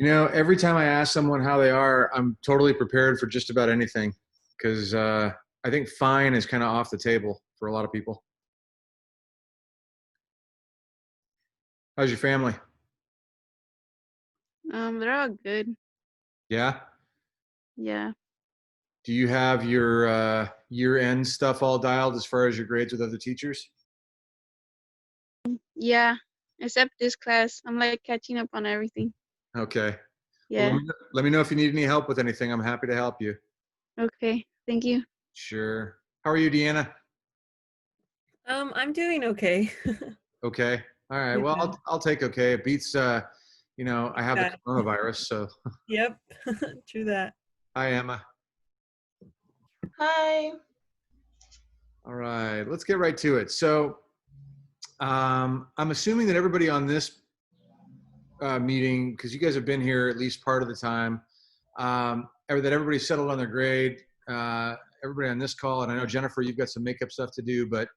Every time I ask someone how they are, I'm totally prepared for just about anything because I think fine is kind of off the table for a lot of people. How's your family? They're all good. Yeah. Yeah. Do you have your year-end stuff all dialed as far as your grades with other teachers? Yeah. Except this class. I'm like catching up on everything. Okay. Well, Yeah. let me know if you need any help with anything. I'm happy to help you. Okay. Thank you. Sure. How are you, Deanna? I'm doing okay. Okay. All right. Yeah. Well, I'll take okay. It beats I have the Yeah. coronavirus, so Yep. True that. hi Emma. Hi. All right, let's get right to it. So I'm assuming that everybody on this meeting, because you guys have been here at least part of the time, that everybody's settled on their grade. Everybody on this call, and I know Jennifer, you've got some makeup stuff to do, but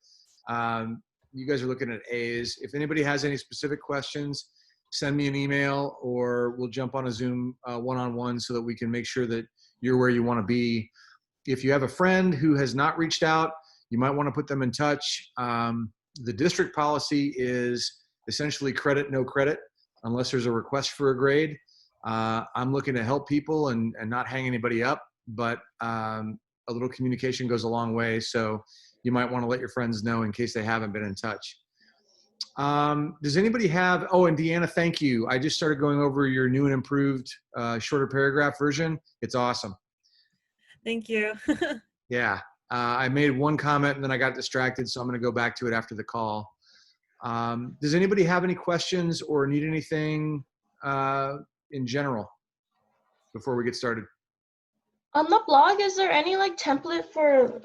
you guys are looking at A's. If anybody has any specific questions, send me an email, or we'll jump on a Zoom one-on-one so that we can make sure that you're where you want to be. If you have a friend who has not reached out, you might want to put them in touch. The district policy is essentially credit, no credit, unless there's a request for a grade. I'm looking to help people and not hang anybody up, but a little communication goes a long way. So you might want to let your friends know in case they haven't been in touch. Does anybody have, oh, and Deanna, thank you. I just started going over your new and improved shorter paragraph version. It's awesome. Thank you. Yeah. I made one comment and then I got distracted, so I'm going to go back to it after the call. Does anybody have any questions or need anything in general before we get started? On the blog, is there any like template for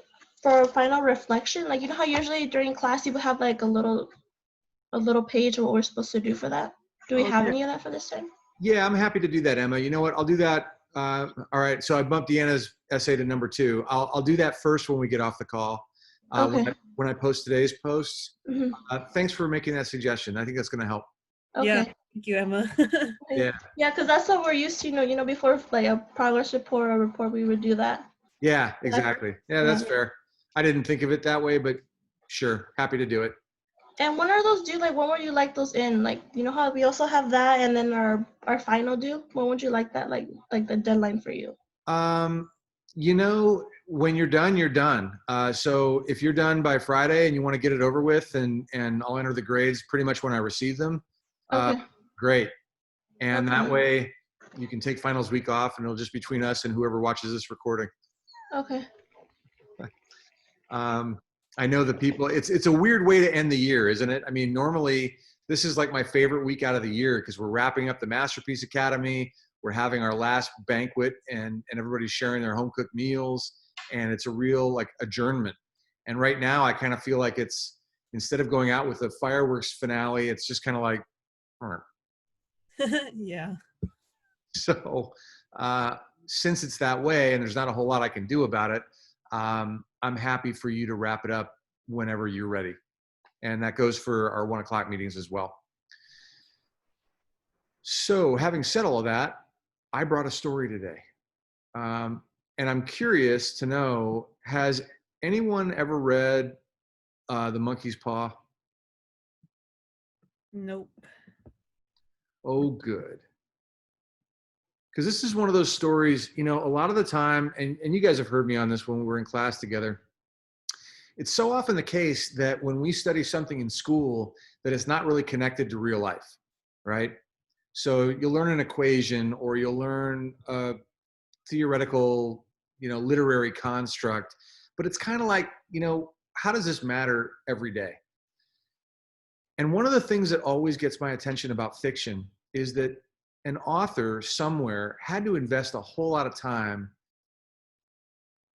final reflection? Like, you know how usually during class you would have like a little page of what we're supposed to do for that? Do we Oh, have yeah. any of that for this time? Yeah, I'm happy to do that, Emma. You know what? I'll do that. All right. So I bumped Deanna's essay to number 2. I'll do that first when we get off the call. Okay. When I post today's posts. Mm-hmm. Thanks for making that suggestion. I think that's going to help. Yeah. Okay. Thank you, Emma. Okay. Yeah. Yeah, because that's what we're used to. Before like a progress report or report, we would do that. Yeah, exactly. Yeah, that's Yeah. fair. I didn't think of it that way, but sure. Happy to do it. And when are those due? Like, when would you like those in? Like, you know how we also have that, and then our final due. When would you like that? Like the deadline for you? When you're done, you're done. So if you're done by Friday and you want to get it over with, and I'll enter the grades pretty much when I receive them. Okay. Great. And Okay. that way you can take finals week off, and it'll just be between us and whoever watches this recording. Okay. I know the people, it's a weird way to end the year, isn't it? I mean, normally this is like my favorite week out of the year because we're wrapping up the Masterpiece Academy. We're having our last banquet and everybody's sharing their home cooked meals, and it's a real like adjournment. And right now I kind of feel like it's, instead of going out with a fireworks finale, it's just kind of like, Yeah. so since it's that way and there's not a whole lot I can do about it, I'm happy for you to wrap it up whenever you're ready. And that goes for our 1 o'clock meetings as well. So having said all of that, I brought a story today. And I'm curious to know, has anyone ever read The Monkey's Paw? Nope. Oh, good. Because this is one of those stories, a lot of the time, and you guys have heard me on this when we were in class together, it's so often the case that when we study something in school that it's not really connected to real life, right? So you'll learn an equation or you'll learn a theoretical, literary construct, but it's kind of like, how does this matter every day? And one of the things that always gets my attention about fiction is that an author somewhere had to invest a whole lot of time.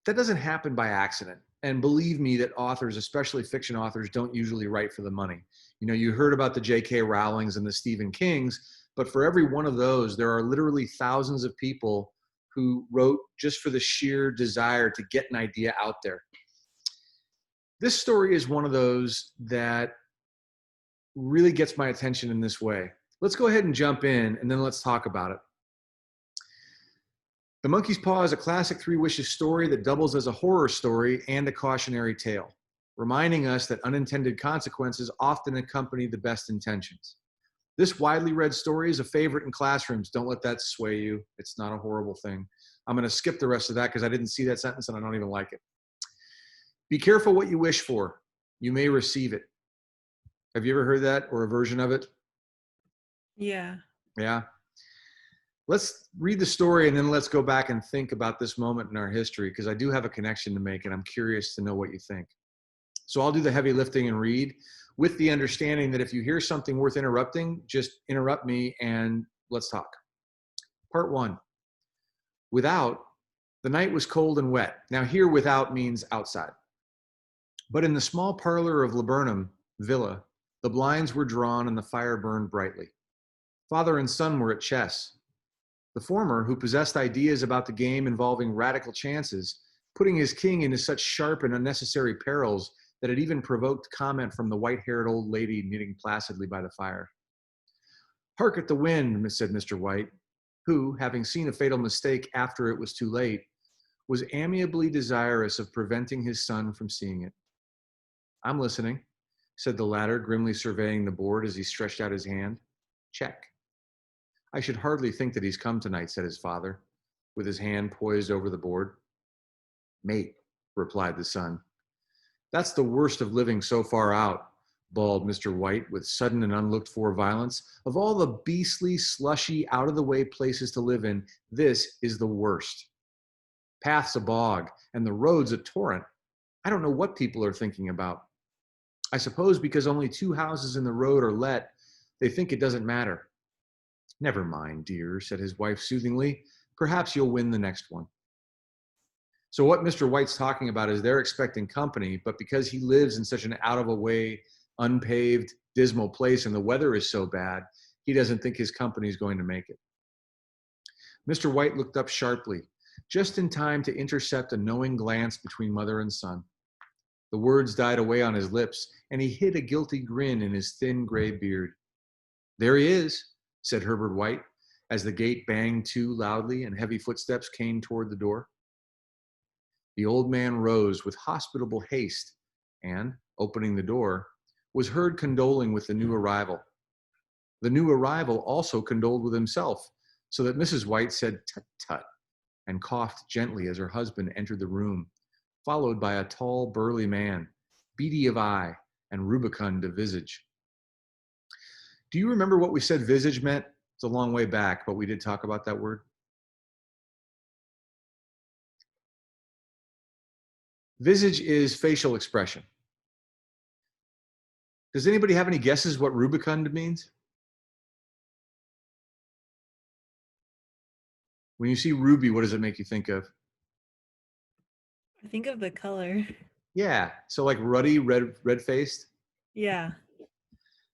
That doesn't happen by accident. And believe me that authors, especially fiction authors, don't usually write for the money. You heard about the J.K. Rowlings and the Stephen Kings, but for every one of those, there are literally thousands of people who wrote just for the sheer desire to get an idea out there. This story is one of those that really gets my attention in this way. Let's go ahead and jump in and then let's talk about it. The Monkey's Paw is a classic Three Wishes story that doubles as a horror story and a cautionary tale, reminding us that unintended consequences often accompany the best intentions. This widely read story is a favorite in classrooms. Don't let that sway you. It's not a horrible thing. I'm going to skip the rest of that because I didn't see that sentence and I don't even like it. Be careful what you wish for. You may receive it. Have you ever heard that or a version of it? Yeah. Yeah. Let's read the story and then let's go back and think about this moment in our history because I do have a connection to make and I'm curious to know what you think. So I'll do the heavy lifting and read with the understanding that if you hear something worth interrupting, just interrupt me and let's talk. Part 1. Without, the night was cold and wet. Now here without means outside. But in the small parlor of Laburnum Villa, the blinds were drawn and the fire burned brightly. Father and son were at chess. The former, who possessed ideas about the game involving radical chances, putting his king into such sharp and unnecessary perils that it even provoked comment from the white-haired old lady knitting placidly by the fire. "Hark at the wind," said Mr. White, who, having seen a fatal mistake after it was too late, was amiably desirous of preventing his son from seeing it. "I'm listening," said the latter, grimly surveying the board as he stretched out his hand. "Check." "I should hardly think that he's come tonight," said his father, with his hand poised over the board. "Mate," replied the son. "That's the worst of living so far out," bawled Mr. White with sudden and unlooked-for violence. "Of all the beastly, slushy, out-of-the-way places to live in, this is the worst. Path's a bog, and the road's a torrent. I don't know what people are thinking about. I suppose because only 2 houses in the road are let, they think it doesn't matter." "Never mind, dear," said his wife soothingly. "Perhaps you'll win the next one." So what Mr. White's talking about is they're expecting company, but because he lives in such an out-of-the-way, unpaved, dismal place and the weather is so bad, he doesn't think his company is going to make it. Mr. White looked up sharply, just in time to intercept a knowing glance between mother and son. The words died away on his lips, and he hid a guilty grin in his thin gray beard. "There he is," said Herbert White, as the gate banged to loudly and heavy footsteps came toward the door. The old man rose with hospitable haste and, opening the door, was heard condoling with the new arrival. The new arrival also condoled with himself, so that Mrs. White said "tut tut" and coughed gently as her husband entered the room, followed by a tall, burly man, beady of eye and rubicund of visage. Do you remember what we said visage meant? It's a long way back, but we did talk about that word. Visage is facial expression. Does anybody have any guesses what rubicund means? When you see ruby, what does it make you think of? I think of the color. Yeah, so like ruddy, red-faced. Yeah.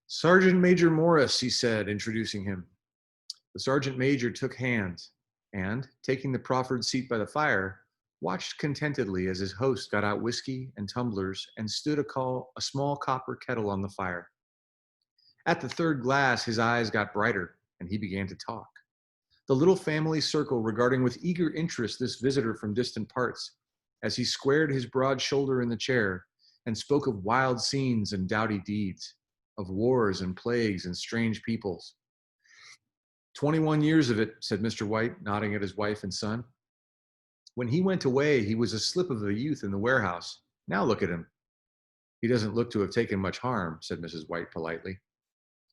"Sergeant Major Morris," he said, introducing him. The sergeant major took hands and, taking the proffered seat by the fire, watched contentedly as his host got out whiskey and tumblers and stood a small copper kettle on the fire. At the 3rd glass, his eyes got brighter, and he began to talk. The little family circle regarding with eager interest this visitor from distant parts, as he squared his broad shoulder in the chair and spoke of wild scenes and doughty deeds, of wars and plagues and strange peoples. 21 years of it, said Mr. White, nodding at his wife and son. When he went away, he was a slip of a youth in the warehouse. Now look at him. He doesn't look to have taken much harm, said Mrs. White politely.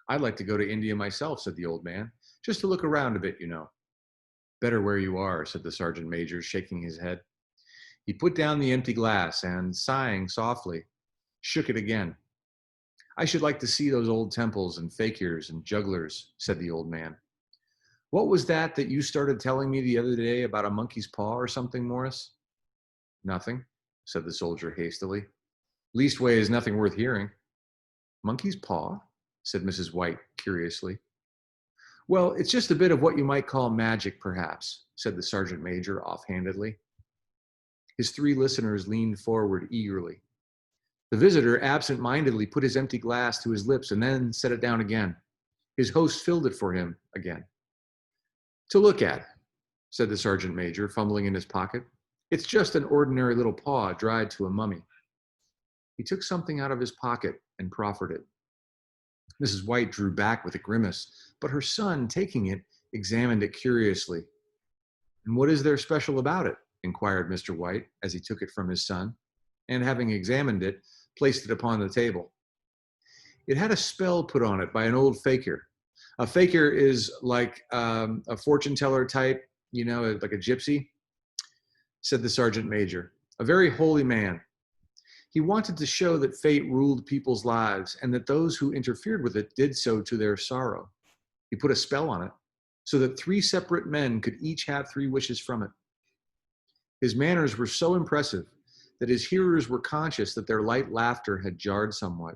I'd like to go to India myself, said the old man, just to look around a bit, you know. Better where you are, said the sergeant major, shaking his head. He put down the empty glass and, sighing softly, shook it again. I should like to see those old temples and fakirs and jugglers, said the old man. What was that you started telling me the other day about a monkey's paw or something, Morris? Nothing, said the soldier hastily. Leastways, nothing worth hearing. Monkey's paw? Said Mrs. White curiously. Well, it's just a bit of what you might call magic, perhaps, said the sergeant major offhandedly. His 3 listeners leaned forward eagerly. The visitor absent-mindedly put his empty glass to his lips and then set it down again. His host filled it for him again. To look at, said the sergeant major, fumbling in his pocket. It's just an ordinary little paw dried to a mummy. He took something out of his pocket and proffered it. Mrs. White drew back with a grimace, but her son, taking it, examined it curiously. And what is there special about it? Inquired Mr. White as he took it from his son, and having examined it, placed it upon the table. It had a spell put on it by an old fakir. A fakir is like a fortune teller type, like a gypsy, said the sergeant major, a very holy man. He wanted to show that fate ruled people's lives and that those who interfered with it did so to their sorrow. He put a spell on it so that 3 separate men could each have 3 wishes from it. His manners were so impressive that his hearers were conscious that their light laughter had jarred somewhat.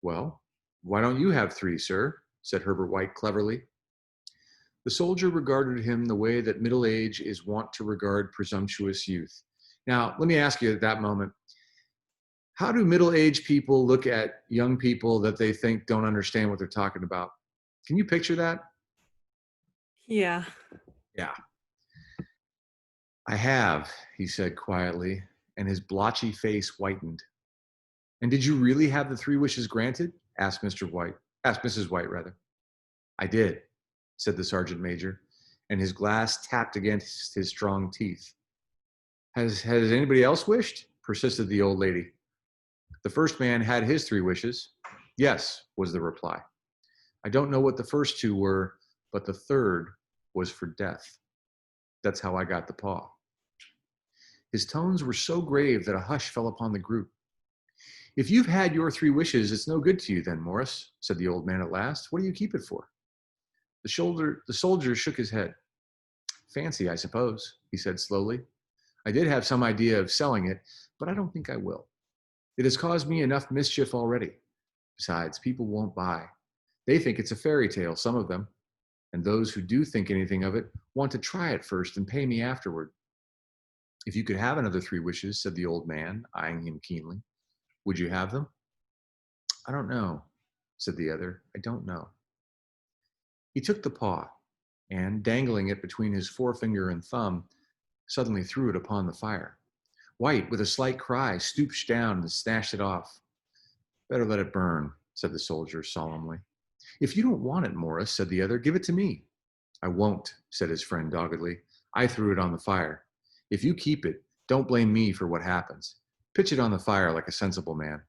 Well, why don't you have 3, sir? Said Herbert White cleverly. The soldier regarded him the way that middle age is wont to regard presumptuous youth. Now, let me ask you at that moment, how do middle-aged people look at young people that they think don't understand what they're talking about? Can you picture that? Yeah. Yeah. I have, he said quietly, and his blotchy face whitened. And did you really have the 3 wishes granted? Asked Mrs. White, rather. I did, said the sergeant major, and his glass tapped against his strong teeth. Has anybody else wished? Persisted the old lady. The first man had his 3 wishes. Yes, was the reply. I don't know what the first 2 were, but the third was for death. That's how I got the paw. His tones were so grave that a hush fell upon the group. If you've had your 3 wishes, it's no good to you then, Morris, said the old man at last. What do you keep it for? The soldier shook his head. Fancy, I suppose, he said slowly. I did have some idea of selling it, but I don't think I will. It has caused me enough mischief already. Besides, people won't buy. They think it's a fairy tale, some of them. And those who do think anything of it want to try it first and pay me afterward. If you could have another 3 wishes, said the old man, eyeing him keenly, would you have them? I don't know, said the other. I don't know. He took the paw and, dangling it between his forefinger and thumb, suddenly threw it upon the fire. White, with a slight cry, stooped down and snatched it off. Better let it burn, said the soldier solemnly. If you don't want it, Morris, said the other, give it to me. I won't, said his friend doggedly. I threw it on the fire. If you keep it, don't blame me for what happens. Pitch it on the fire like a sensible man.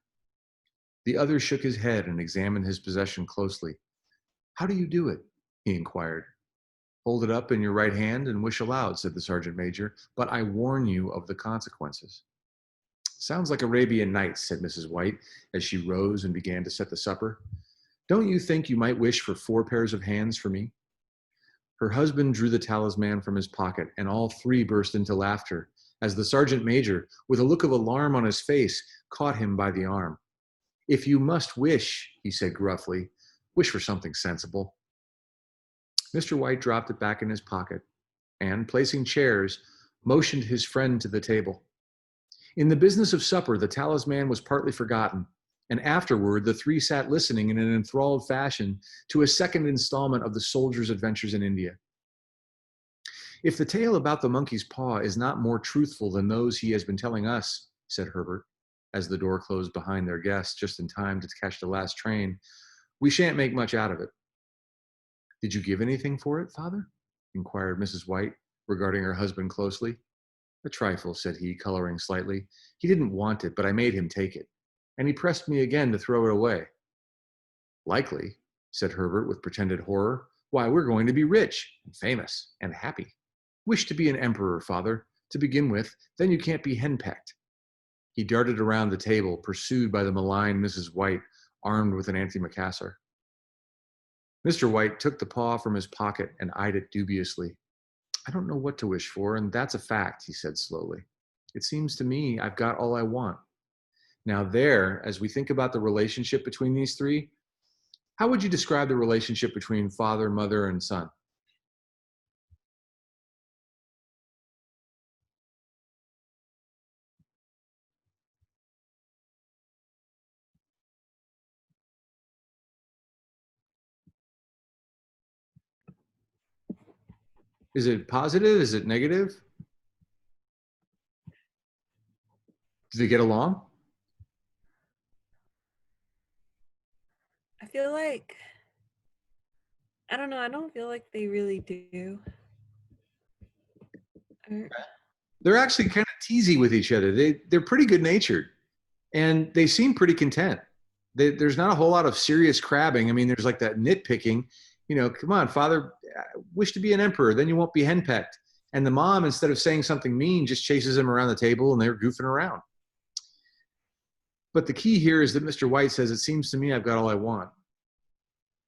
The other shook his head and examined his possession closely. How do you do it? He inquired. Hold it up in your right hand and wish aloud, said the sergeant major, but I warn you of the consequences. Sounds like Arabian Nights, said Mrs. White as she rose and began to set the supper. Don't you think you might wish for 4 pairs of hands for me? Her husband drew the talisman from his pocket, and all 3 burst into laughter as the sergeant major, with a look of alarm on his face, caught him by the arm. If you must wish, he said gruffly, wish for something sensible. Mr. White dropped it back in his pocket and, placing chairs, motioned his friend to the table. In the business of supper, the talisman was partly forgotten, and afterward the 3 sat listening in an enthralled fashion to a second installment of the soldier's adventures in India. If the tale about the monkey's paw is not more truthful than those he has been telling us, said Herbert, as the door closed behind their guest just in time to catch the last train, we shan't make much out of it. Did you give anything for it, father? Inquired Mrs. White, regarding her husband closely. A trifle, said he, coloring slightly. He didn't want it, but I made him take it, and he pressed me again to throw it away. Likely, said Herbert with pretended horror. Why, we're going to be rich and famous and happy. Wish to be an emperor, father, to begin with, then you can't be henpecked. He darted around the table, pursued by the malign Mrs. White, armed with an antimacassar. Mr. White took the paw from his pocket and eyed it dubiously. I don't know what to wish for, and that's a fact, he said slowly. It seems to me I've got all I want. Now there, as we think about the relationship between these 3, how would you describe the relationship between father, mother, and son? Is it positive? Is it negative? Do they get along? I feel like, I don't know, I don't feel like they really do. Or- They're actually kind of teasy with each other. They're pretty good natured, and they seem pretty content. There's not a whole lot of serious crabbing. I mean, there's like that nitpicking. You know, come on, father, wish to be an emperor, then you won't be henpecked. And the mom, instead of saying something mean, just chases him around the table, and they're goofing around. But the key here is that Mr. White says, it seems to me I've got all I want.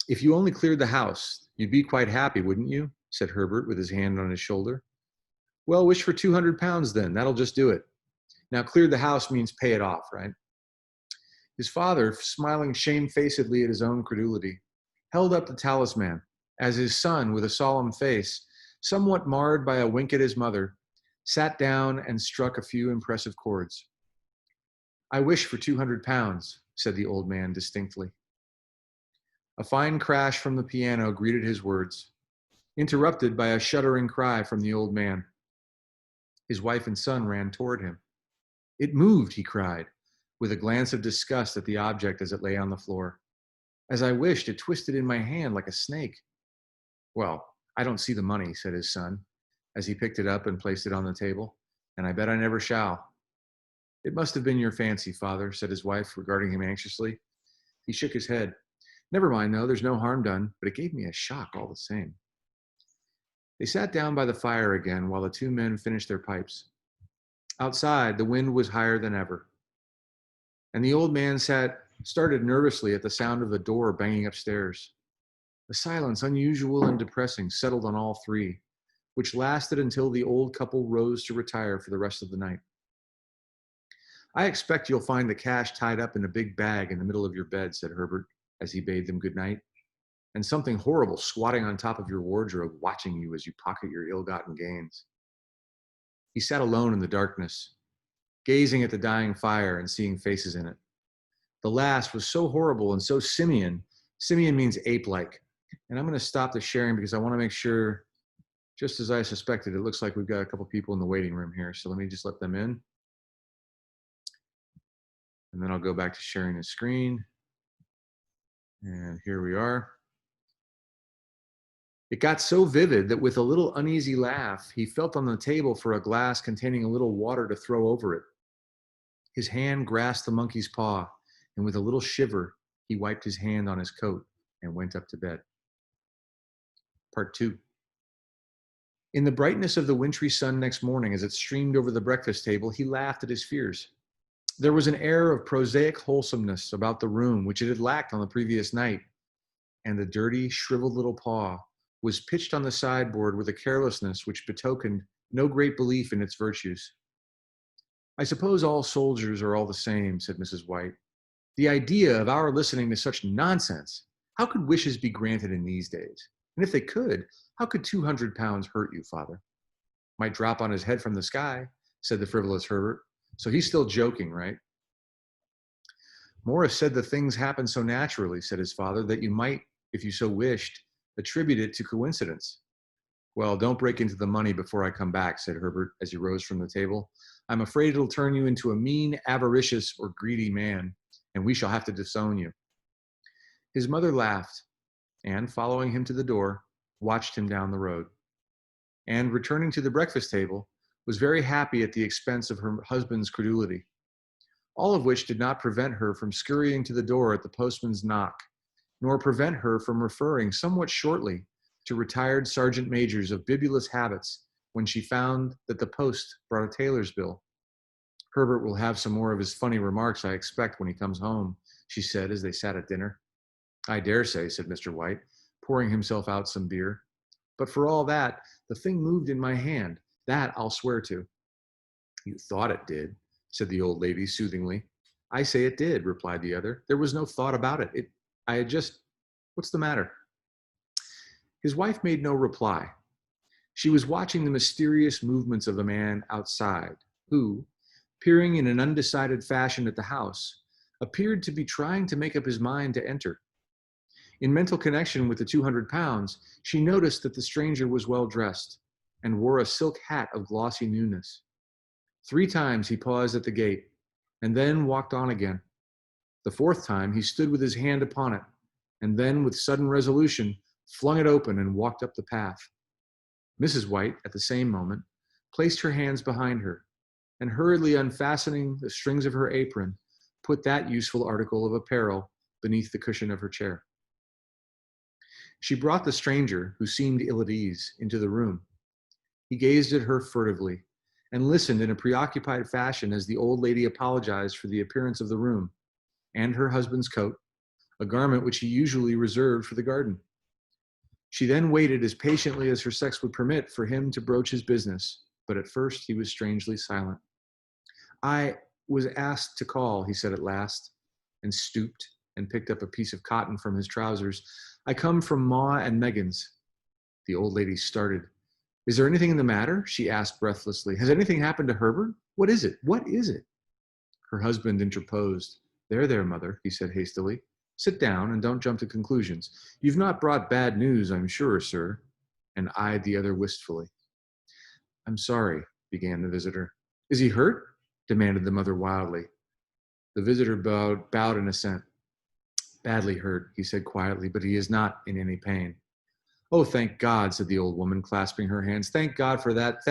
If you only cleared the house, you'd be quite happy, wouldn't you? Said Herbert with his hand on his shoulder. Well, wish for 200 pounds then. That'll just do it. Now, clear the house means pay it off, right? His father, smiling shamefacedly at his own credulity, held up the talisman as his son, with a solemn face, somewhat marred by a wink at his mother, sat down and struck a few impressive chords. I wish for 200 pounds, said the old man distinctly. A fine crash from the piano greeted his words, interrupted by a shuddering cry from the old man. His wife and son ran toward him. It moved, he cried, with a glance of disgust at the object as it lay on the floor. As I wished, it twisted in my hand like a snake. Well, I don't see the money, said his son, as he picked it up and placed it on the table, and I bet I never shall. It must have been your fancy, father, said his wife, regarding him anxiously. He shook his head. Never mind, though, there's no harm done, but it gave me a shock all the same. They sat down by the fire again while the two men finished their pipes. Outside, the wind was higher than ever, and the old man started nervously at the sound of the door banging upstairs. A silence unusual and depressing settled on all three, which lasted until the old couple rose to retire for the rest of the night. I expect you'll find the cash tied up in a big bag in the middle of your bed, said Herbert, as he bade them good night, and something horrible squatting on top of your wardrobe, watching you as you pocket your ill-gotten gains. He sat alone in the darkness, gazing at the dying fire and seeing faces in it. The last was so horrible and so simian. Simian means ape-like. And I'm going to stop the sharing because I want to make sure, just as I suspected, it looks like we've got a couple people in the waiting room here. So let me just let them in. And then I'll go back to sharing the screen. And here we are. It got so vivid that with a little uneasy laugh, he felt on the table for a glass containing a little water to throw over it. His hand grasped the monkey's paw, and with a little shiver, he wiped his hand on his coat and went up to bed. Part 2. In the brightness of the wintry sun next morning, as it streamed over the breakfast table, he laughed at his fears. There was an air of prosaic wholesomeness about the room which it had lacked on the previous night, and the dirty, shriveled little paw was pitched on the sideboard with a carelessness which betokened no great belief in its virtues. I suppose all soldiers are all the same, said Mrs. White. The idea of our listening to such nonsense. How could wishes be granted in these days? And if they could, how could 200 pounds hurt you, father? Might drop on his head from the sky, said the frivolous Herbert. So he's still joking, right? Morris said the things happen so naturally, said his father, that you might, if you so wished, attribute it to coincidence. Well, don't break into the money before I come back, said Herbert as he rose from the table. I'm afraid it'll turn you into a mean, avaricious, or greedy man, and we shall have to disown you. His mother laughed, and, following him to the door, watched him down the road. And, returning to the breakfast table, was very happy at the expense of her husband's credulity. All of which did not prevent her from scurrying to the door at the postman's knock, nor prevent her from referring somewhat shortly to retired sergeant majors of bibulous habits when she found that the post brought a tailor's bill. Herbert will have some more of his funny remarks, I expect, when he comes home, she said as they sat at dinner. I dare say, said Mr. White, pouring himself out some beer. But for all that, the thing moved in my hand. That I'll swear to. You thought it did, said the old lady soothingly. I say it did, replied the other. There was no thought about it. What's the matter? His wife made no reply. She was watching the mysterious movements of a man outside, who, peering in an undecided fashion at the house, appeared to be trying to make up his mind to enter. In mental connection with the 200 pounds, she noticed that the stranger was well dressed, and wore a silk hat of glossy newness. 3 times he paused at the gate and then walked on again. The 4th time he stood with his hand upon it and then with sudden resolution flung it open and walked up the path. Mrs. White, at the same moment, placed her hands behind her and hurriedly unfastening the strings of her apron, put that useful article of apparel beneath the cushion of her chair. She brought the stranger, who seemed ill at ease, into the room. He gazed at her furtively and listened in a preoccupied fashion as the old lady apologized for the appearance of the room and her husband's coat, a garment which he usually reserved for the garden. She then waited as patiently as her sex would permit for him to broach his business, but at first he was strangely silent. "I was asked to call," he said at last, and stooped and picked up a piece of cotton from his trousers. "I come from Ma and Megan's." The old lady started. "Is there anything in the matter?" she asked breathlessly. "Has anything happened to Herbert? What is it? What is it?" Her husband interposed. There, mother," he said hastily. "Sit down and don't jump to conclusions. You've not brought bad news, I'm sure, sir," and eyed the other wistfully. "I'm sorry," began the visitor. "Is he hurt?" demanded the mother wildly. The visitor bowed in assent. "Badly hurt," he said quietly, "but he is not in any pain." "Oh, thank God," said the old woman, clasping her hands. "Thank God for that.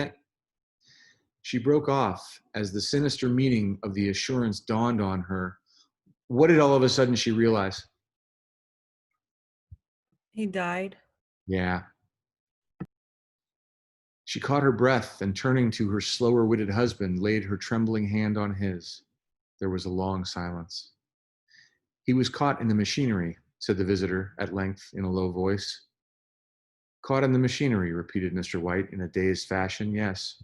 She broke off as the sinister meaning of the assurance dawned on her. What did all of a sudden she realize? He died. Yeah. She caught her breath and, turning to her slower-witted husband, laid her trembling hand on his. There was a long silence. "He was caught in the machinery," said the visitor at length in a low voice. "Caught in the machinery," repeated Mr. White in a dazed fashion. "Yes."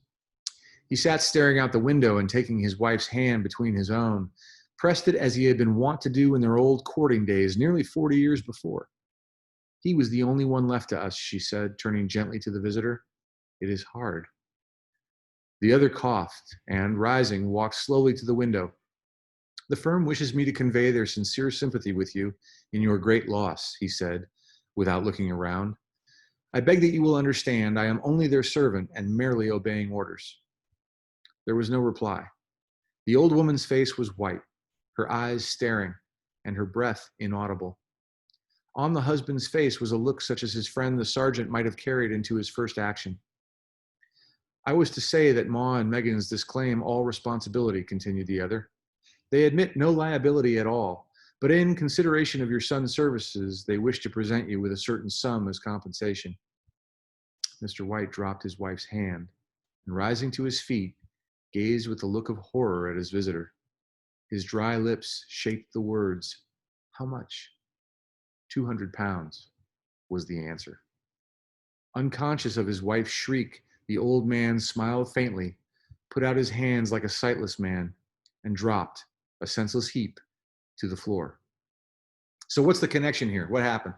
He sat staring out the window and, taking his wife's hand between his own, pressed it as he had been wont to do in their old courting days nearly 40 years before. "He was the only one left to us," she said, turning gently to the visitor. "It is hard." The other coughed and, rising, walked slowly to the window. "The firm wishes me to convey their sincere sympathy with you in your great loss," he said, without looking around. "I beg that you will understand I am only their servant and merely obeying orders." There was no reply. The old woman's face was white, her eyes staring, and her breath inaudible. On the husband's face was a look such as his friend the sergeant might have carried into his first action. "I was to say that Ma and Megan's disclaim all responsibility," continued the other. "They admit no liability at all, but in consideration of your son's services, they wish to present you with a certain sum as compensation." Mr. White dropped his wife's hand and, rising to his feet, gazed with a look of horror at his visitor. His dry lips shaped the words, "How much?" £200 was the answer. Unconscious of his wife's shriek, the old man smiled faintly, put out his hands like a sightless man, and dropped, a senseless heap, to the floor. So what's the connection here? What happened?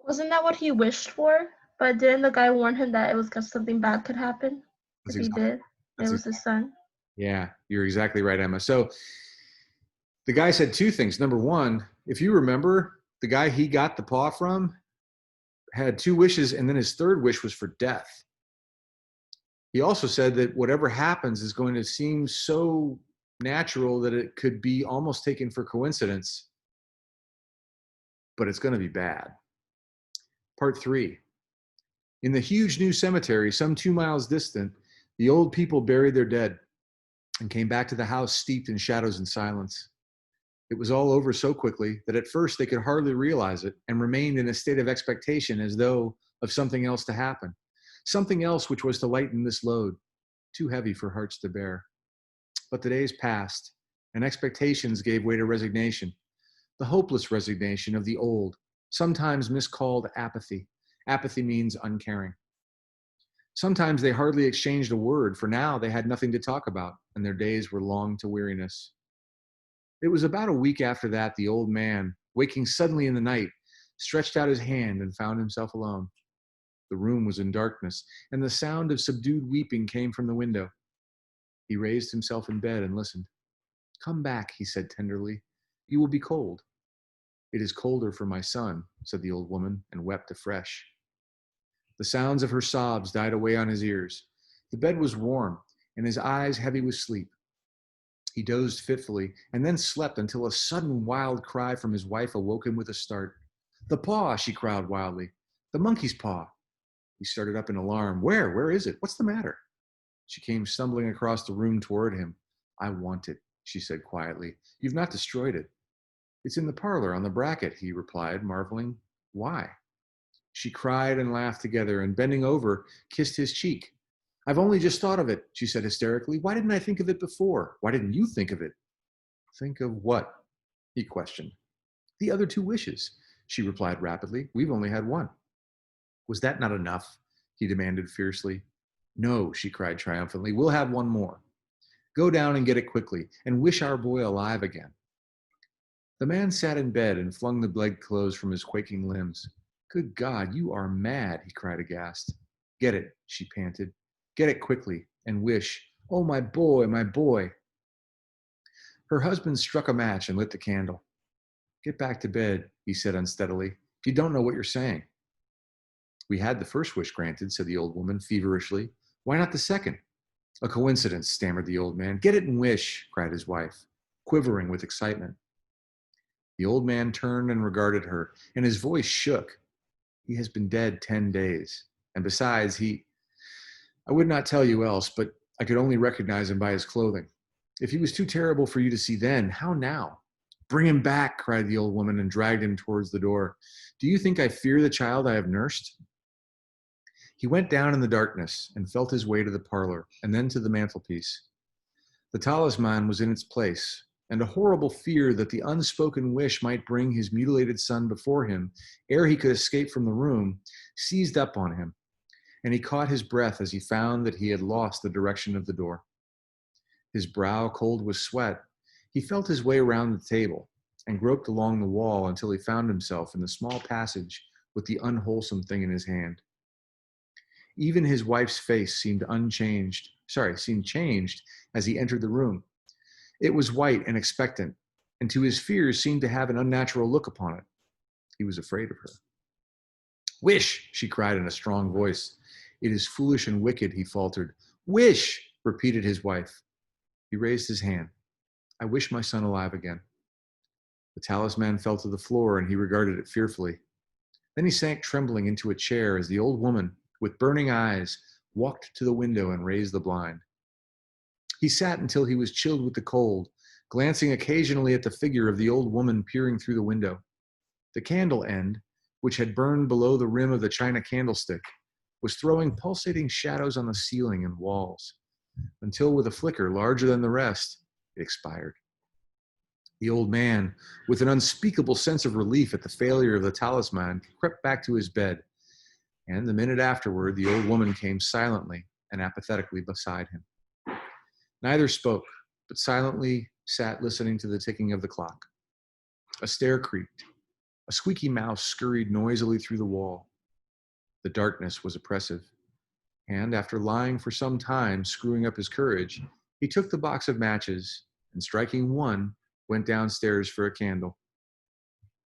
Wasn't that what he wished for? But didn't the guy warn him that it was because something bad could happen if That's he exactly, did? It that's was his son. Yeah, you're exactly right, Emma. So the guy said 2 things. Number one, if you remember, the guy he got the paw from had 2 wishes, and then his 3rd wish was for death. He also said that whatever happens is going to seem so natural that it could be almost taken for coincidence, but it's going to be bad. Part 3. In the huge new cemetery, some 2 miles distant, the old people buried their dead and came back to the house steeped in shadows and silence. It was all over so quickly that at first they could hardly realize it and remained in a state of expectation as though of something else to happen. Something else which was to lighten this load, too heavy for hearts to bear. But the days passed, and expectations gave way to resignation. The hopeless resignation of the old, sometimes miscalled apathy. Apathy means uncaring. Sometimes they hardly exchanged a word, for now they had nothing to talk about, and their days were long to weariness. It was about a week after that the old man, waking suddenly in the night, stretched out his hand and found himself alone. The room was in darkness, and the sound of subdued weeping came from the window. He raised himself in bed and listened. "Come back," he said tenderly. "You will be cold." "It is colder for my son," said the old woman, and wept afresh. The sounds of her sobs died away on his ears. The bed was warm, and his eyes heavy with sleep. He dozed fitfully, and then slept until a sudden wild cry from his wife awoke him with a start. "The paw!" she cried wildly. "The monkey's paw!" He started up in alarm. "Where? Where is it? What's the matter?" She came stumbling across the room toward him. "I want it," she said quietly. "You've not destroyed it." "It's in the parlor on the bracket," he replied, marveling. "Why?" She cried and laughed together, and bending over, kissed his cheek. "I've only just thought of it," she said hysterically. "Why didn't I think of it before? Why didn't you think of it?" "Think of what?" he questioned. "The other two wishes," she replied rapidly. "We've only had one." "Was that not enough?" he demanded fiercely. "No," she cried triumphantly. "We'll have one more. Go down and get it quickly, and wish our boy alive again." The man sat in bed and flung the bedclothes from his quaking limbs. "Good God, you are mad," he cried aghast. "Get it," she panted. "Get it quickly, and wish. Oh, my boy, my boy." Her husband struck a match and lit the candle. "Get back to bed," he said unsteadily. "You don't know what you're saying." "We had the first wish granted," said the old woman feverishly. "Why not the second?" "A coincidence," stammered the old man. "Get it and wish," cried his wife, quivering with excitement. The old man turned and regarded her, and his voice shook. "He has been dead 10 days. And besides, I would not tell you else, but I could only recognize him by his clothing. If he was too terrible for you to see then, how now?" "Bring him back," cried the old woman, and dragged him towards the door. "Do you think I fear the child I have nursed?" He went down in the darkness and felt his way to the parlor and then to the mantelpiece. The talisman was in its place, and a horrible fear that the unspoken wish might bring his mutilated son before him ere he could escape from the room seized up on him, and he caught his breath as he found that he had lost the direction of the door. His brow cold with sweat, he felt his way around the table and groped along the wall until he found himself in the small passage with the unwholesome thing in his hand. Even his wife's face seemed changed as he entered the room. It was white and expectant, and to his fears seemed to have an unnatural look upon it. He was afraid of her. "Wish," she cried in a strong voice. "It is foolish and wicked," he faltered. "Wish," repeated his wife. He raised his hand. "I wish my son alive again." The talisman fell to the floor, and he regarded it fearfully. Then he sank trembling into a chair as the old woman, with burning eyes, walked to the window and raised the blind. He sat until he was chilled with the cold, glancing occasionally at the figure of the old woman peering through the window. The candle end, which had burned below the rim of the china candlestick, was throwing pulsating shadows on the ceiling and walls, until with a flicker larger than the rest, it expired. The old man, with an unspeakable sense of relief at the failure of the talisman, crept back to his bed, and the minute afterward, the old woman came silently and apathetically beside him. Neither spoke, but silently sat listening to the ticking of the clock. A stair creaked. A squeaky mouse scurried noisily through the wall. The darkness was oppressive, and after lying for some time, screwing up his courage, he took the box of matches and, striking one, went downstairs for a candle.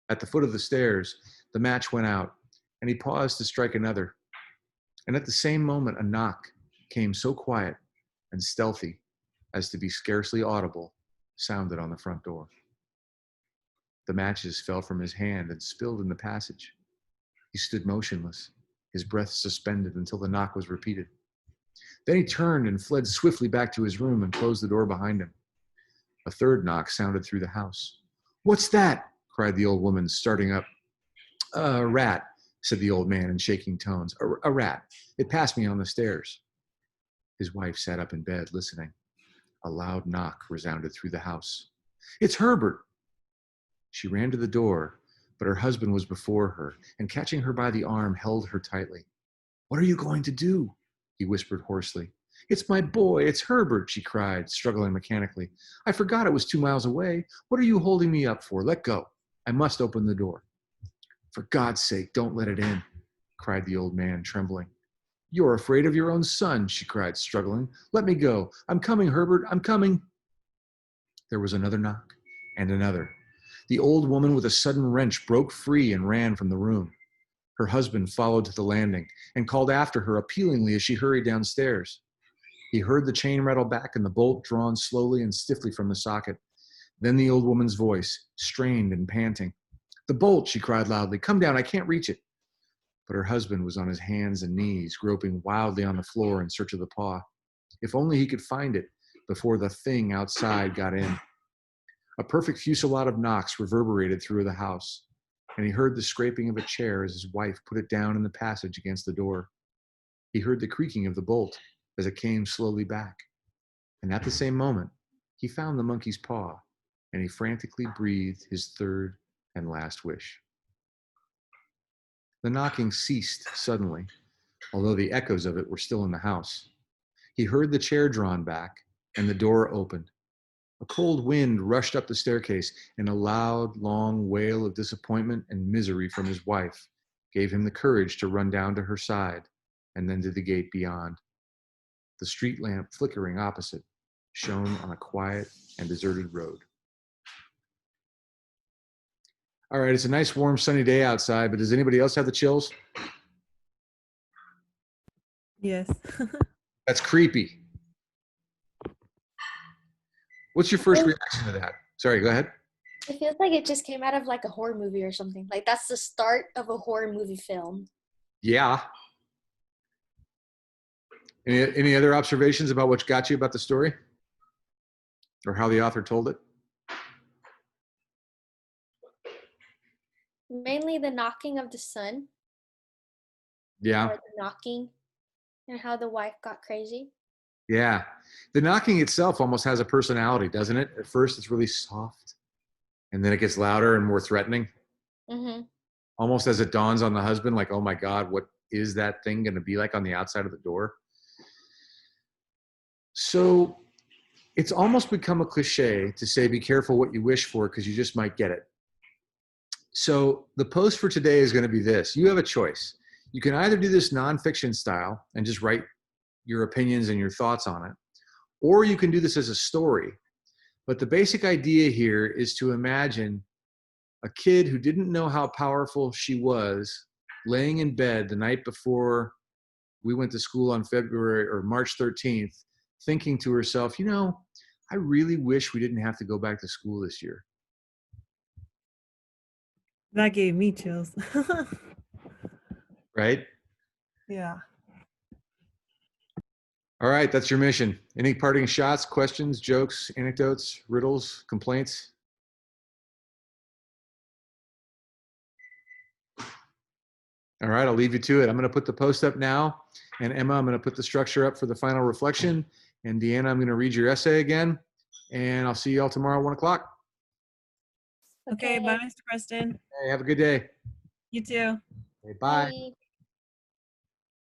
At the foot of the stairs, the match went out, and he paused to strike another. And at the same moment, a knock came so quiet and stealthy as to be scarcely audible, sounded on the front door. The matches fell from his hand and spilled in the passage. He stood motionless, his breath suspended until the knock was repeated. Then he turned and fled swiftly back to his room and closed the door behind him. A third knock sounded through the house. "What's that?" cried the old woman, starting up. "A rat," said the old man in shaking tones. A rat. It passed me on the stairs." His wife sat up in bed, listening. A loud knock resounded through the house. "It's Herbert." She ran to the door, but her husband was before her, and catching her by the arm, held her tightly. "What are you going to do?" he whispered hoarsely. "It's my boy, it's Herbert," she cried, struggling mechanically. "I forgot it was 2 miles away. What are you holding me up for? Let go. I must open the door." "For God's sake, don't let it in," cried the old man, trembling. "You're afraid of your own son," she cried, struggling. "Let me go. I'm coming, Herbert, I'm coming." There was another knock, and another. The old woman, with a sudden wrench, broke free and ran from the room. Her husband followed to the landing and called after her appealingly as she hurried downstairs. He heard the chain rattle back and the bolt drawn slowly and stiffly from the socket. Then the old woman's voice, strained and panting. "The bolt," she cried loudly. "Come down, I can't reach it." But her husband was on his hands and knees, groping wildly on the floor in search of the paw. If only he could find it before the thing outside got in. A perfect fusillade of knocks reverberated through the house, and he heard the scraping of a chair as his wife put it down in the passage against the door. He heard the creaking of the bolt as it came slowly back. And at the same moment, he found the monkey's paw, and he frantically breathed his third and last wish. The knocking ceased suddenly, although the echoes of it were still in the house. He heard the chair drawn back, and the door opened. A cold wind rushed up the staircase, and a loud, long wail of disappointment and misery from his wife gave him the courage to run down to her side and then to the gate beyond. The street lamp flickering opposite shone on a quiet and deserted road. All right, it's a nice, warm, sunny day outside, but does anybody else have the chills? Yes. That's creepy. What's your first reaction to that? Sorry, go ahead. It feels like it just came out of like a horror movie or something. Like that's the start of a horror movie film. Yeah. Any other observations about what got you about the story? Or how the author told it? Mainly the knocking of the son. Yeah. Or the knocking and how the wife got crazy. Yeah. The knocking itself almost has a personality, doesn't it? At first, it's really soft, and then it gets louder and more threatening. Mm-hmm. Almost as it dawns on the husband, like, oh my God, what is that thing going to be like on the outside of the door? So it's almost become a cliche to say, be careful what you wish for because you just might get it. So the post for today is going to be this. You have a choice. You can either do this nonfiction style and just write your opinions and your thoughts on it, or you can do this as a story. But the basic idea here is to imagine a kid who didn't know how powerful she was laying in bed the night before we went to school on February or March 13th, thinking to herself, you know, I really wish we didn't have to go back to school this year. That gave me chills. Right? Yeah. All right, that's your mission. Any parting shots, questions, jokes, anecdotes, riddles, complaints? All right, I'll leave you to it. I'm going to put the post up now. And Emma, I'm going to put the structure up for the final reflection. And Deanna, I'm going to read your essay again. And I'll see you all tomorrow at 1 o'clock. Okay, bye, Mr. Preston. Hey, have a good day. You too. Okay, bye. Bye.